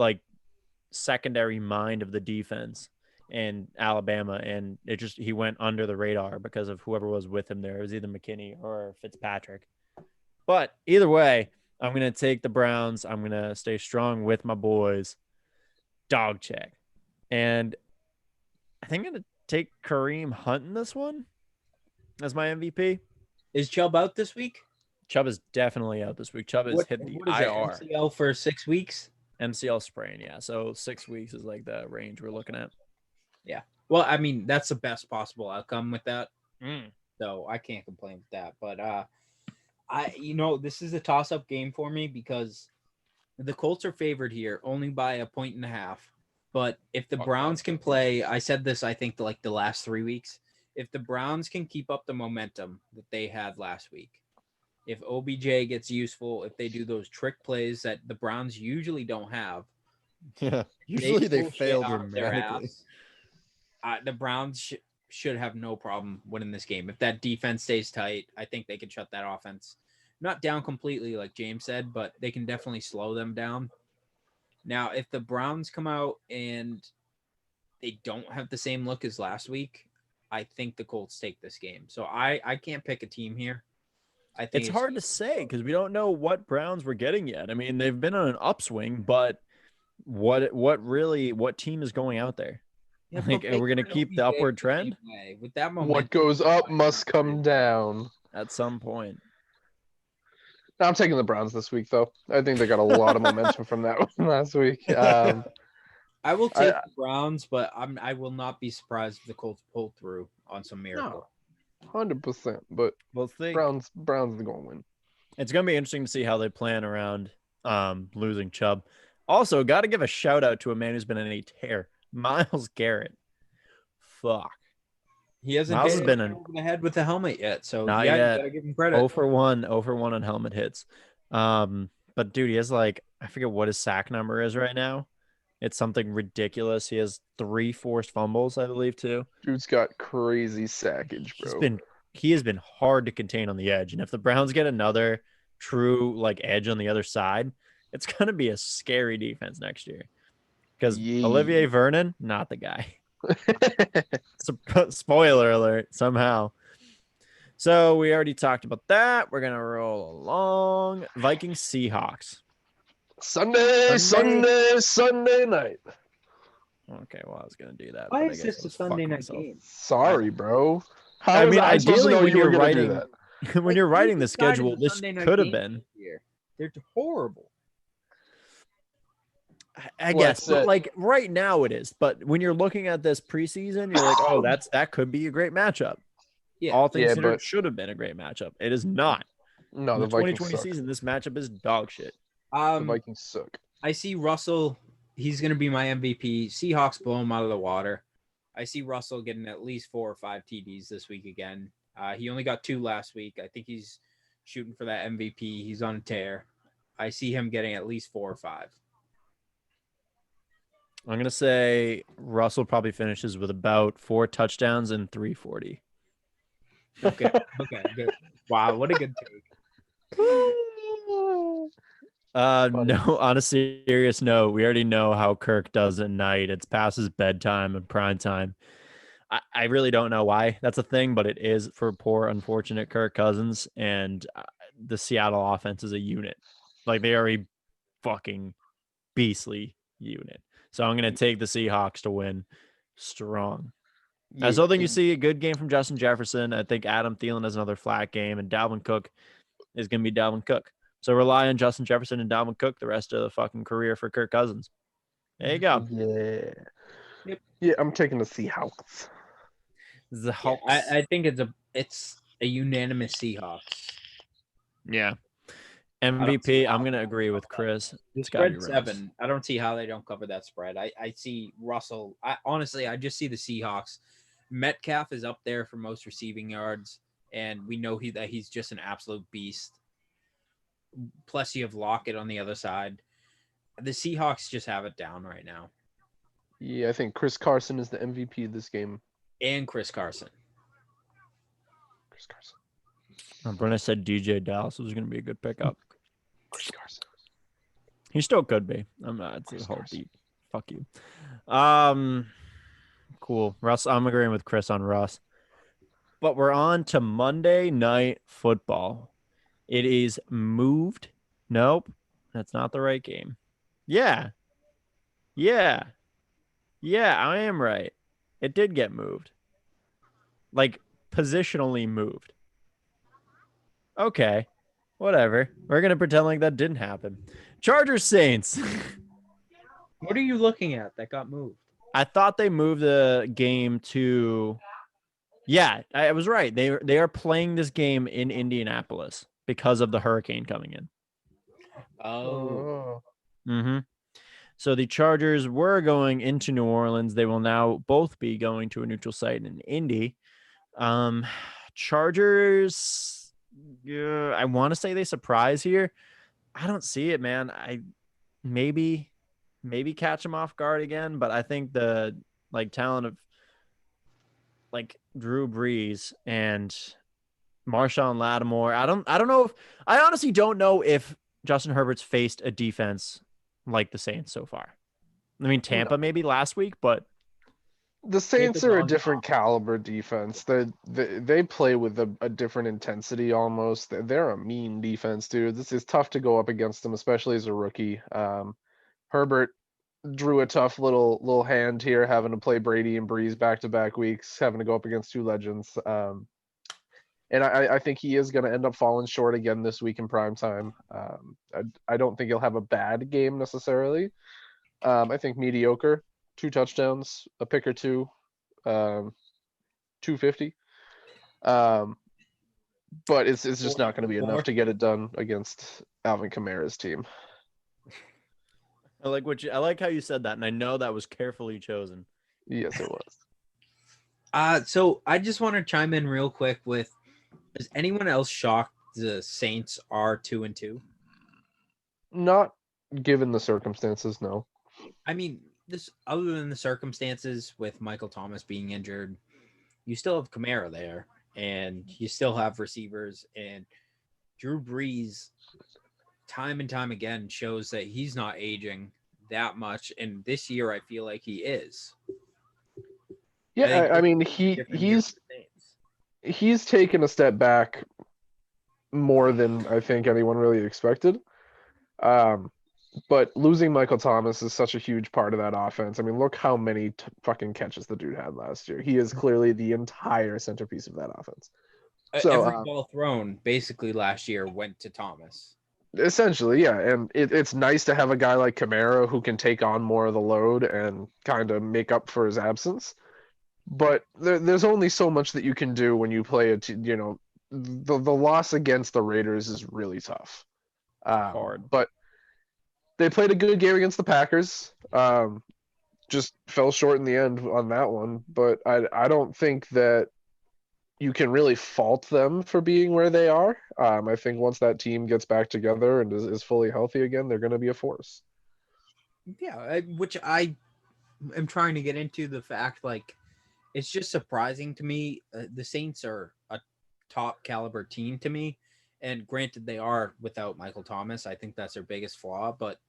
secondary mind of the defense in Alabama, and he went under the radar because of whoever was with him there. It was either McKinney or Fitzpatrick. But either way, I'm going to take the Browns. I'm going to stay strong with my boys. Dog check. And I think I'm going to take Kareem Hunt in this one as my MVP. Is Chubb out this week? Chubb is definitely out this week. Chubb has hit the what is it? IR. MCL for 6 weeks? MCL sprain, yeah. So 6 weeks is like the range we're looking at. Yeah. Well, I mean, that's the best possible outcome with that. So I can't complain with that. But this is a toss-up game for me because the Colts are favored here only by 1.5 points. But if the Browns can play, I said this, I think, like the last 3 weeks. If the Browns can keep up the momentum that they had last week, if OBJ gets useful, if they do those trick plays that the Browns usually don't have. Yeah, usually they pull fail shit out of their dramatically. ass, the Browns should have no problem winning this game. If that defense stays tight, I think they can shut that offense. Not down completely, like James said, but they can definitely slow them down. Now, if the Browns come out and they don't have the same look as last week, I think the Colts take this game. So I can't pick a team here. I think It's hard to say because we don't know what Browns we're getting yet. I mean, they've been on an upswing, but what team is going out there? Yeah, Like, but we're gonna Baker and keep the OBJ upward the trend same way. With that momentum, What goes up must come down. at some point. I'm taking the Browns this week, though. I think they got a lot of momentum from that one last week. I will take the Browns, but I will not be surprised if the Colts pull through on some miracle. 100%. But We'll see. Browns are going to win. It's gonna be interesting to see how they plan around losing Chubb. Also, got to give a shout out to a man who's been in a tear, Myles Garrett. Fuck. He hasn't Miles has hit been over the head with the helmet yet, so Not yeah, yet. you gotta give him credit. 0 for 1 on helmet hits. But dude, he has like, I forget what his sack number is right now. It's something ridiculous. He has 3 forced fumbles, I believe, too. Dude's got crazy sackage, bro. He has been hard to contain on the edge. And if the Browns get another true like edge on the other side, it's gonna be a scary defense next year. Because Olivier Vernon, not the guy. Spoiler alert, somehow. So we already talked about that. We're gonna roll along. Vikings Seahawks. Sunday night. Okay, well, I was gonna do that. Why but is I guess this I a was Sunday fucking night myself. game? Sorry, bro. I mean, ideally, when you're writing, when Like, you're who writing the decided schedule, the this Sunday night could have games been. this year? They're horrible. I guess, but like right now it is. But when you're looking at this preseason, you're like, oh, that could be a great matchup. Yeah. All things considered, but should have been a great matchup. It is not. no, In the the Vikings 2020 suck. season, this matchup is dog shit. The Vikings suck. I see Russell. He's going to be my MVP. Seahawks blow him out of the water. I see Russell getting at least 4 or 5 TDs this week again. He only got 2 last week. I think he's shooting for that MVP. He's on a tear. I see him getting at least 4 or 5. I'm going to say Russell probably finishes with about 4 touchdowns and 340. Okay. Good. Wow, what a good take. No, on a serious note, we already know how Kirk does at night. It's past his bedtime and prime time. I really don't know why that's a thing, but it is for poor, unfortunate Kirk Cousins. And the Seattle offense is a unit. Like, they are a fucking beastly unit. So I'm going to take the Seahawks to win strong. I still think you see a good game from Justin Jefferson. I think Adam Thielen has another flat game, and Dalvin Cook is going to be Dalvin Cook. So rely on Justin Jefferson and Dalvin Cook the rest of the fucking career for Kirk Cousins. There you go. Yeah. Yep. Yeah, I'm taking the Seahawks. The Yeah, Hawks. I think it's a unanimous Seahawks. Yeah. MVP, I'm going to agree with Chris. The It's gotta be spread Rams. 7. I don't see how they don't cover that spread. I see Russell. I just see the Seahawks. Metcalf is up there for most receiving yards, and we know that he's just an absolute beast. Plus, you have Lockett on the other side. The Seahawks just have it down right now. Yeah, I think Chris Carson is the MVP of this game. And Chris Carson. Chris Carson. Brenna said DJ Dallas was going to be a good pickup. Chris Carson. He still could be. I'm not. It's Chris a whole Carson. deep. Fuck you. Cool. Russ, I'm agreeing with Chris on Russ. But we're on to Monday Night Football. It is moved Nope. That's not the right game. Yeah. Yeah. Yeah, I am right. It did get moved. Like positionally moved. Okay. Whatever. We're going to pretend like that didn't happen. Chargers Saints. What are you looking at that got moved? I thought they moved the game to. Yeah, I was right. They are playing this game in Indianapolis because of the hurricane coming in. Oh. Mm-hmm. So the Chargers were going into New Orleans. They will now both be going to a neutral site in Indy. Chargers. Yeah, I want to say they surprise here. I don't see it, man. I maybe catch them off guard again, but I think the talent of Drew Brees and Marshawn Lattimore. I don't know if I honestly don't know if Justin Herbert's faced a defense like the Saints so far. I mean Tampa maybe last week, but The Saints are a different caliber defense. They play with a different intensity almost. They're a mean defense, dude. This is tough to go up against them, especially as a rookie. Herbert drew a tough little hand here, having to play Brady and Breeze back-to-back weeks, having to go up against two legends. And I think he is going to end up falling short again this week in prime time. I don't think he'll have a bad game necessarily. I think mediocre, 2 touchdowns, a pick or two, 250. But it's just not going to be enough to get it done against Alvin Kamara's team. I like how you said that, and I know that was carefully chosen. Yes, it was. So I just want to chime in real quick with: is anyone else shocked the Saints are 2-2? Not given the circumstances, no. I mean, this other than the circumstances with Michael Thomas being injured, you still have Kamara there, and you still have receivers, and Drew Brees, time and time again, shows that he's not aging that much, and this year I feel like he is. Yeah, I mean he's taken a step back more than I think anyone really expected. But losing Michael Thomas is such a huge part of that offense. I mean, look how many fucking catches the dude had last year. He is clearly the entire centerpiece of that offense. So every ball thrown basically last year went to Thomas. Essentially, yeah. And it's nice to have a guy like Kamara who can take on more of the load and kind of make up for his absence. But there's only so much that you can do when you play the loss against the Raiders is really tough. Hard. But they played a good game against the Packers. Just fell short in the end on that one. But I don't think that you can really fault them for being where they are. I think once that team gets back together and is fully healthy again, they're going to be a force. Yeah, which I am trying to get into the fact, it's just surprising to me. The Saints are a top caliber team to me. And granted, they are without Michael Thomas. I think that's their biggest flaw, but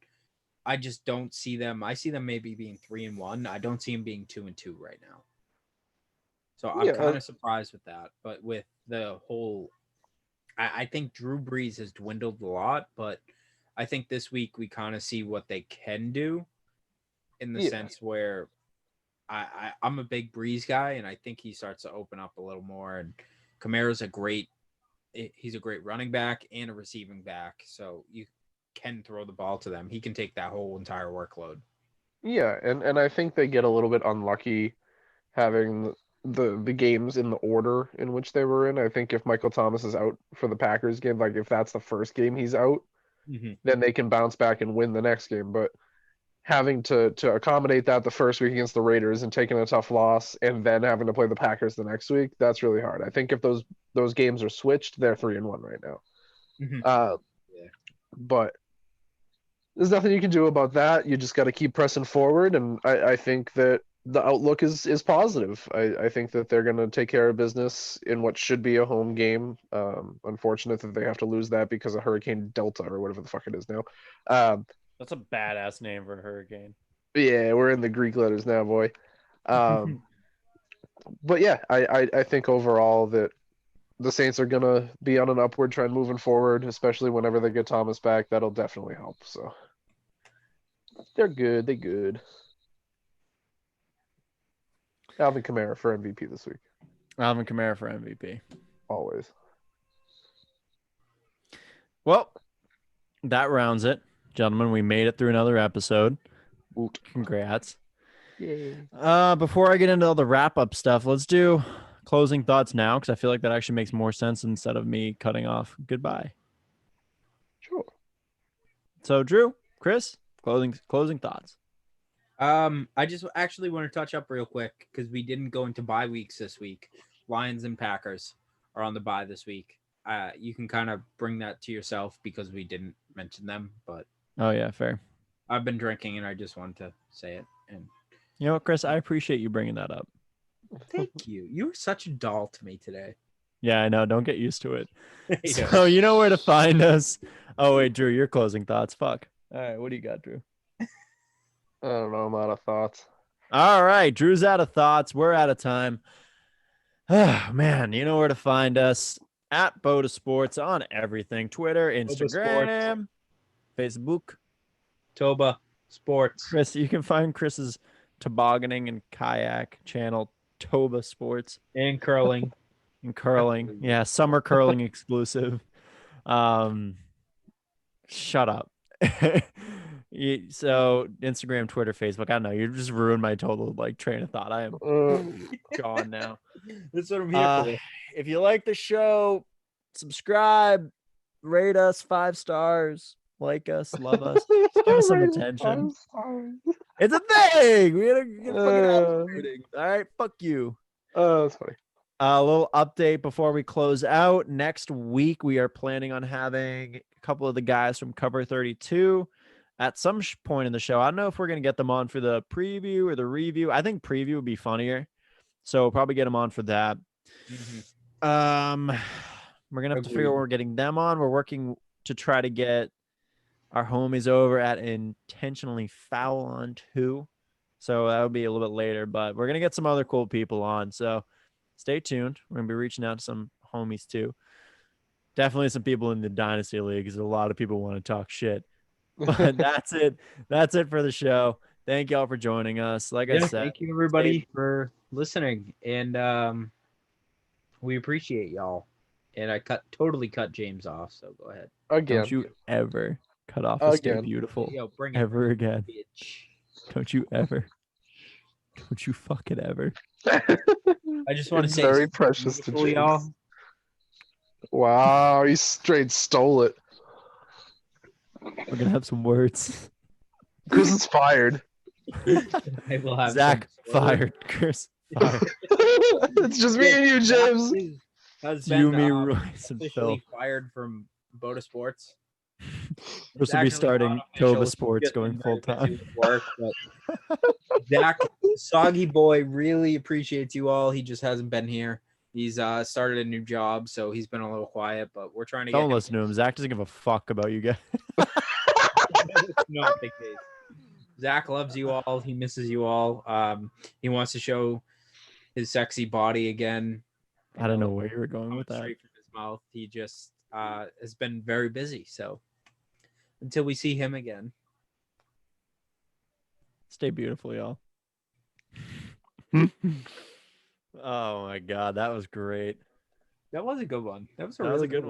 I just don't see them. I see them maybe being 3-1. I don't see them being 2-2 right now. So I'm kind of surprised with that. But with the whole, I think Drew Brees has dwindled a lot, but I think this week we kind of see what they can do in the sense where I'm a big Brees guy, and I think he starts to open up a little more. And Kamara's he's a great running back and a receiving back, so you can throw the ball to them. He can take that whole entire workload. Yeah, and I think they get a little bit unlucky having the games in the order in which they were in. I think if Michael Thomas is out for the Packers game, like if that's the first game he's out, then they can bounce back and win the next game. But having to accommodate that the first week against the Raiders and taking a tough loss and then having to play the Packers the next week, that's really hard. I think if those games are switched, they're 3-1 right now. But there's nothing you can do about that. You just got to keep pressing forward, and I think that the outlook is positive. I think that they're going to take care of business in what should be a home game. Unfortunate that they have to lose that because of Hurricane Delta or whatever the fuck it is now. That's a badass name for a hurricane. Yeah, we're in the Greek letters now, boy. But yeah, I think overall that the Saints are gonna be on an upward trend moving forward, especially whenever they get Thomas back. That'll definitely help. So they're good. They good. Alvin Kamara for MVP this week. Alvin Kamara for MVP. Always. Well, that rounds it, gentlemen. We made it through another episode. Woot. Congrats. Yay. Before I get into all the wrap up stuff, let's do closing thoughts now because I feel like that actually makes more sense instead of me cutting off goodbye. Sure. So, Drew, Chris, closing thoughts. I just actually want to touch up real quick because we didn't go into bye weeks this week. Lions and Packers are on the bye this week. You can kind of bring that to yourself because we didn't mention them, but Oh yeah, fair. I've been drinking and I just wanted to say it. And You know what, Chris? I appreciate you bringing that up. thank you. You were such a doll to me today. Yeah, I know. Don't get used to it. Yeah. So you know where to find us. Oh wait, Drew, your closing thoughts. Fuck. All right, what do you got, Drew? I don't know. I'm out of thoughts. All right, Drew's out of thoughts. We're out of time. Oh, man, you know where to find us at BOTA Sports on everything: Twitter, Instagram, Facebook. Toba Sports. Chris, you can find Chris's tobogganing and kayak channel, Toba Sports, And curling. and curling. Yeah, summer curling exclusive. Shut up. So Instagram, Twitter, Facebook. I don't know. You just ruined my total train of thought. I am gone now. That's what I'm here for. If you like the show, subscribe, rate us 5 stars, like us, love us, give us some attention. It's a thing. We had a fucking rating. All right, fuck you. Oh, that's funny. A little update before we close out. Next week, we are planning on having a couple of the guys from Cover 32 at some point in the show. I don't know if we're going to get them on for the preview or the review. I think preview would be funnier. So we'll probably get them on for that. Mm-hmm. We're going to have to figure out where we're getting them on. We're working to try to get our homies over at Intentionally Foul on 2. So that'll be a little bit later, but we're going to get some other cool people on. So stay tuned. We're going to be reaching out to some homies too. Definitely some people in the Dynasty League because a lot of people want to talk shit. But that's it. That's it for the show. Thank y'all for joining us. Like I said, thank you everybody for listening, and we appreciate y'all. And I totally cut James off, so go ahead. Again. don't you ever cut off a Stay Again. Beautiful Yo, bring it, ever again. bitch. Don't you ever. Don't you fucking ever. I just want to It's say, very precious to beautiful, James. y'all. Wow, he straight stole it. We're gonna have some words. Chris is fired. I will have Zach some- fired. Chris fired. It's just me and you, James. Has You, been me, Royce, and Phil. officially fired from BOTA Sports. This will be Actually starting not official. Tova He's Sports just going been full very busy time. with work, but Zach, Soggy Boy, really appreciates you all. He just hasn't been here. He's started a new job, so he's been a little quiet, but we're trying to get Don't him. listen to him. Zach doesn't give a fuck about you guys. It's not the case. Zach loves you all. He misses you all. He wants to show his sexy body again. I don't know where you were going Coming with that. straight from his mouth. He just has been very busy. So until we see him again. Stay beautiful, y'all. Oh my god, that was great. That was a good one. That was a That was really a good good